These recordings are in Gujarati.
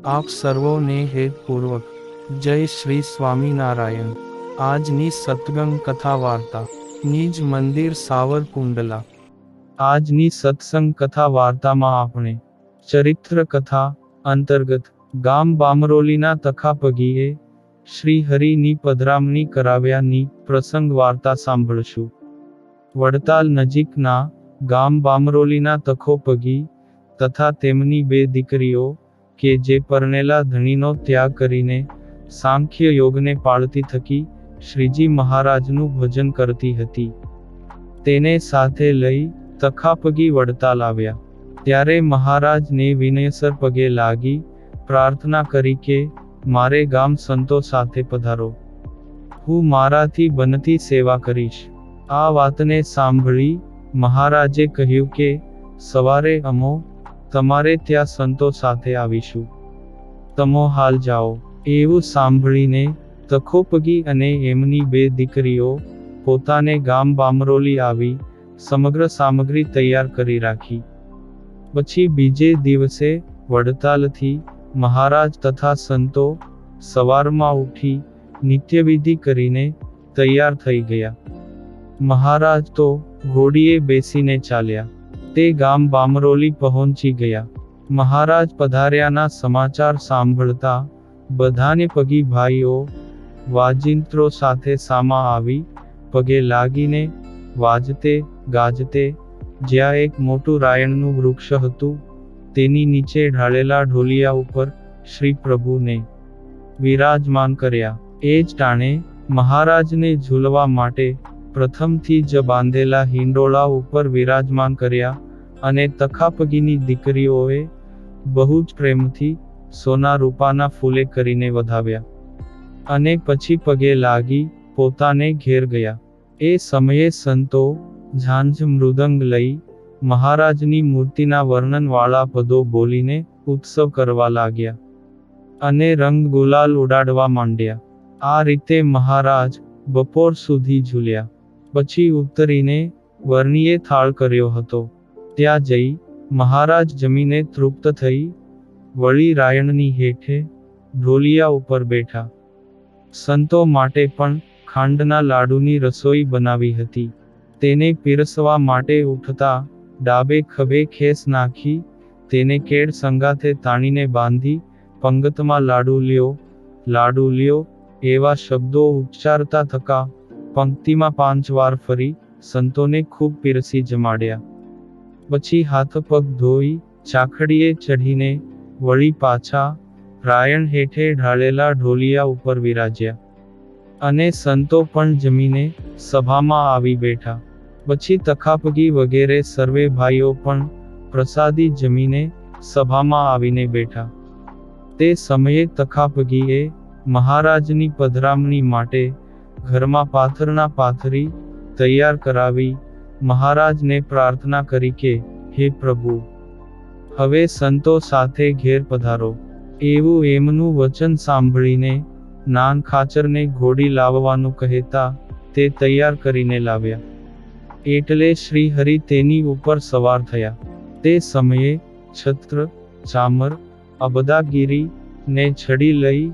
આપ સર્વોને હેતપૂર્વક જય શ્રી સ્વામિનારાયણ। આજની સત્સંગ કથા વાર્તા નિજ મંદિર સાવરકુંડલા। આજની સત્સંગ કથા વાર્તામાં આપણે ચરિત્ર કથા અંતર્ગત ગામ બામરોલીના તખાપગીએ શ્રી હરિની પધરામણી કરાવ્યાની પ્રસંગ વાર્તા સાંભળશું। વડતાલ નજીકના ગામ બામરોલીના તખોપગી તથા તેમની બે દીકરીઓ કે જે પરણેલા ધણીનો ત્યાગ કરીને સાંખ્ય યોગને પાળતી થકી શ્રીજી મહારાજનું ભજન કરતી હતી, તેને સાથે લઈ તખાપગી વડતાલ આવ્યા। ત્યારે મહારાજને વિનયસર પગે લાગી પ્રાર્થના કરી કે મારે ગામ સંતો સાથે પધારો, હું મારાથી બનતી સેવા કરીશ। આ વાતને સાંભળી મહારાજે કહ્યું કે સવારે અમો તમારે ત્યાં સંતો સાથે આવીશું, તમો હાલ જાઓ। એવું સાંભળીને તખોપગી અને એમની બે દીકરીઓ પોતાને ગામ બામરોલી આવી સમગ્ર સામગ્રી તૈયાર કરી રાખી। પછી બીજે દિવસે વડતાલથી મહારાજ તથા સંતો સવારમાં ઉઠી નિત્યવિધિ કરીને તૈયાર થઈ ગયા। મહારાજ તો ઘોડીએ બેસીને ચાલ્યા, તે ગામ બામરોલી પહોંચી ગયા। મહારાજ પધાર્યાના સમાચાર સાંભળતા બધાને પગી ભાઈઓ વાજિંત્રો સાથે સામા આવી પગે લાગીને વાજતે ગાજતે જ્યાં એક મોટું રાયણનું વૃક્ષ હતું તેની નીચે ઢાળેલા ઢોલિયા ઉપર શ્રી પ્રભુને વિરાજમાન કર્યા। એ જ ટાણે મહારાજને ઝૂલવા માટે પ્રથમથી જ બાંધેલા હિંડોળા ઉપર વિરાજમાન કર્યા અને તખાપગીની દીકરીઓએ બહુ જ પ્રેમથી સોના રૂપાના ફૂલે કરીને વધાવ્યા અને પછી પગે લાગી પોતાને ઘેર ગયા। એ સમયે સંતો ઝાંઝ મૃદંગ લઈ મહારાજની મૂર્તિના વર્ણનવાળા પદો બોલીને ઉત્સવ કરવા લાગ્યા અને રંગ ગુલાલ ઉડાડવા માંડ્યા। આ રીતે મહારાજ બપોર સુધી ઝૂલ્યા, પછી ઉતરીને વર્ણીએ થાળ કર્યો હતો, ત્યાં જઈ મહારાજ જમીને તૃપ્ત થઈ વળી રાયણની હેઠે ઢોલિયા ઉપર બેઠા। સંતો માટે પણ ખાંડના લાડુની રસોઈ બનાવી હતી, તેને પીરસવા માટે ઉઠતા ડાબે ખભે ખેસ નાખી તેને કેળ સંગાથે તાણીને બાંધી પંગતમાં લાડુ લ્યો એવા શબ્દો ઉચ્ચારતા થકા પંક્તિમાં 5 વાર ફરી સંતોને ખૂબ પીરસી જમાડ્યા। પછી હાથ પગ ધોઈ ચાખડીએ ચઢીને વળી પાછા રાયણ હેઠે ઢાળેલા ઢોલિયા ઉપર વિરાજ્યા અને સંતો પણ જમીને સભામાં આવી બેઠા। પછી તખાપગી વગેરે સર્વે ભાઈઓ પણ પ્રસાદી જમીને સભામાં આવીને બેઠા। તે સમયે તખાપગીએ મહારાજની પધરામણી માટે ઘરમાં પાથરણા પાથરી તૈયાર કરાવી મહારાજને પ્રાર્થના કરી કે હે પ્રભુ, હવે સંતો સાથે ઘેર પધારો। એવું એમનું વચન સાંભળીને નાન ખાચરને ઘોડી લાવવાનું કહેતા તે તૈયાર કરીને લાવ્યા, એટલે શ્રી હરિ તેની ઉપર સવાર થયા। તે સમયે છત્ર ચામર અબદાગીરી ને છડી લઈ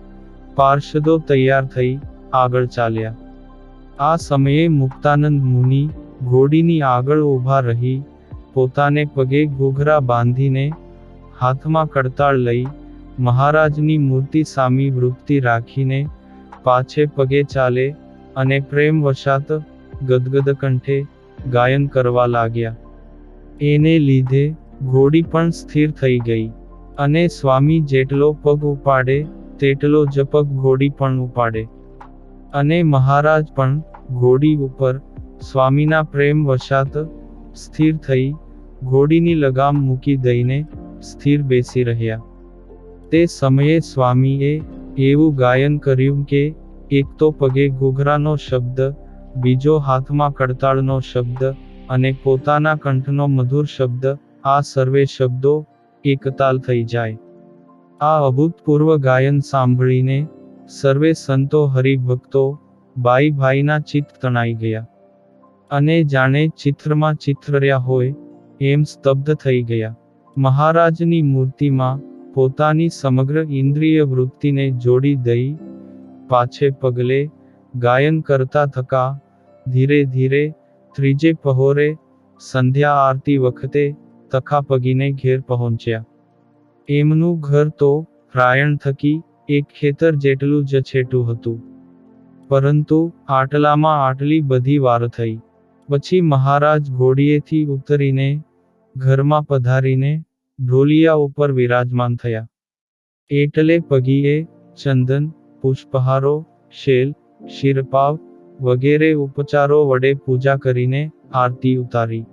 પાર્ષદો તૈયાર થઈ આગળ ચાલ્યા। આ સમયે મુક્તાનંદ મુનિ ઘોડીની આગળ ઊભા રહી પોતાને પગે ઘૂઘરા બાંધીને હાથમાં કડતાળ લઈ મહારાજની મૂર્તિ સામી વૃત્તિ રાખીને પાછે પગે ચાલે અને પ્રેમવશાત ગદગદ કંઠે ગાયન કરવા લાગ્યા। એને લીધે ઘોડી પણ સ્થિર થઈ ગઈ અને સ્વામી જેટલો પગ ઉપાડે તેટલો જ પગ ઘોડી પણ ઉપાડે અને મહારાજ પણ ઘોડી ઉપર સ્વામીના પ્રેમ વશાત સ્થિર થઈ ઘોડીની લગામ મૂકી દઈને સ્થિર બેસી રહ્યા। તે સમયે સ્વામીએ એવું ગાયન કર્યું કે એક તો પગે ઘૂઘરાનો શબ્દ, બીજો હાથમાં કડતાળનો શબ્દ અને પોતાના કંઠનો મધુર શબ્દ, આ સર્વે શબ્દો એકતાલ થઈ જાય। આ અભૂતપૂર્વ ગાયન સાંભળીને સર્વે સંતો હરિભક્તો ભાઈના ચિત્ત તણાઈ ગયા અને જાણે ચિત્રમાં ચિત્રર્યા હોય એમ સ્તબ્ધ થઈ ગયા। મહારાજની મૂર્તિમાં પોતાની સમગ્ર ઇન્દ્રિય વૃત્તિને જોડી દઈ પાછે પગલે ગાયન કરતા થકા ધીરે ધીરે ત્રીજે પહોરે સંધ્યા આરતી વખતે તખા પગીને ઘેર પહોંચ્યા. એમનું ઘર તો રાયણ થકી એક ખેતર જેટલું જ છેટું હતું. પરંતુ આટલામાં આટલી બધી વાર થઈ પછી મહારાજ ઘોડીએથી ઉતરીને ઘરમાં પધારીને ઢોલિયા ઉપર વિરાજમાન થયા. એટલે પગીએ ચંદન, પુષ્પહારો, શેલ, શિરપાવ વગેરે ઉપચારો વડે પૂજા કરીને આરતી ઉતારી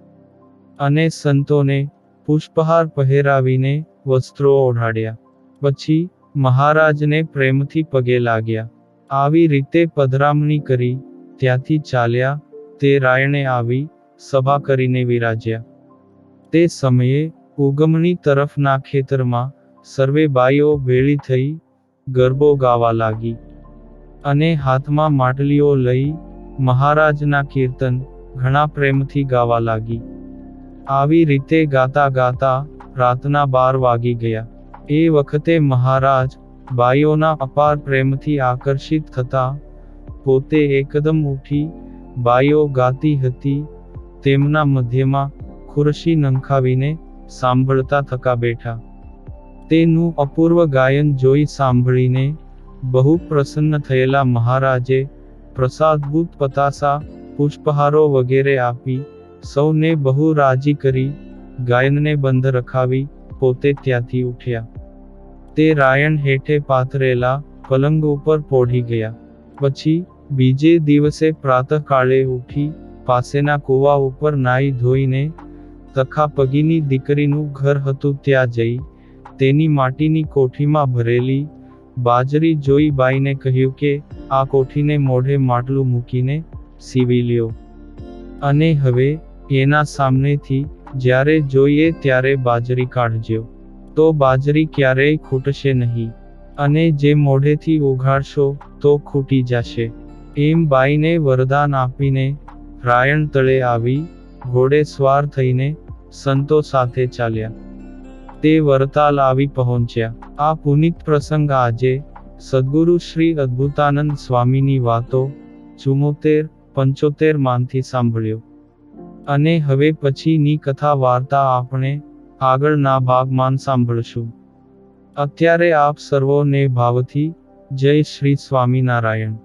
અને સંતોને પુષ્પહાર પહેરાવીને વસ્ત્રો ઓઢાડ્યા. પછી મહારાજને પ્રેમથી પગે લાગ્યા. આવી રીતે પધરામણી કરી ત્યાંથી ચાલ્યા તે રાયણે આવી સભા કરીને વિરાજ્યા. તે સમયે ઉગમણી તરફના ખેતરમાં સર્વે બાઈઓ ભેળી થઈ ગરબો ગાવા લાગી અને હાથમાં માટલીઓ લઈ મહારાજના કીર્તન ઘણા પ્રેમથી ગાવા લાગી. આવી રીતે ગાતા ગાતા રાતના 12 વાગી ગયા. એ વખતે મહારાજ બાઈઓના અપાર પ્રેમથી આકર્ષિત થતા પોતે એકદમ ઉઠી બાઈઓ ગાતી હતી તેમના મધ્યમાં ખુરશી નંખાવીને સાંભળતા થકા બેઠા. તેનું અપૂર્વ ગાયન જોઈ સાંભળીને બહુ પ્રસન્ન થયેલા મહારાજે પ્રસાદભૂત પતાસા, પુષ્પહારો વગેરે આપી સૌને બહુ રાજી કરી ગાયનને બંધ રખાવી પોતે ત્યાંથી ઉઠ્યા. તે રાયણ હેઠે પાથરેલા પલંગ ઉપર પોઢી ગયા. પછી બીજે દિવસે પ્રાતઃકાળે ઉઠી પાસેના કૂવા ઉપર નાઈ ધોઈને તખા પગીની દીકરીનું ઘર હતું ત્યાં જઈ તેની માટીની કોઠીમાં ભરેલી બાજરી જોઈ બાઈને કહ્યું કે આ કોઠીને મોઢે માટલું મૂકીને સીવી લ્યો અને હવે એના સામનેથી જ્યારે જોઈએ ત્યારે બાજરી કાઢજો તો બાજરી ક્યારેય ખૂટશે નહીં અને જે મોઢેથી ઉઘાડશો તો ખૂટી જશે. એમ બાઈને વરદાન આપીને રાયણ તળે આવી ઘોડે સ્વાર થઈને સંતો સાથે ચાલ્યા. તે વરતાલ આવી પહોંચ્યા. આ પુનિત પ્રસંગ આજે સદ્ગુરુ શ્રી અદ્ભુતાનંદ સ્વામીની વાતો 74-75 માંથી સાંભળ્યો. અને હવે પછીની કથા વાર્તા આપણે આગળના ભાગમાં સાંભળશું. અત્યારે આપ સર્વોને ભાવથી જય શ્રી સ્વામિનારાયણ.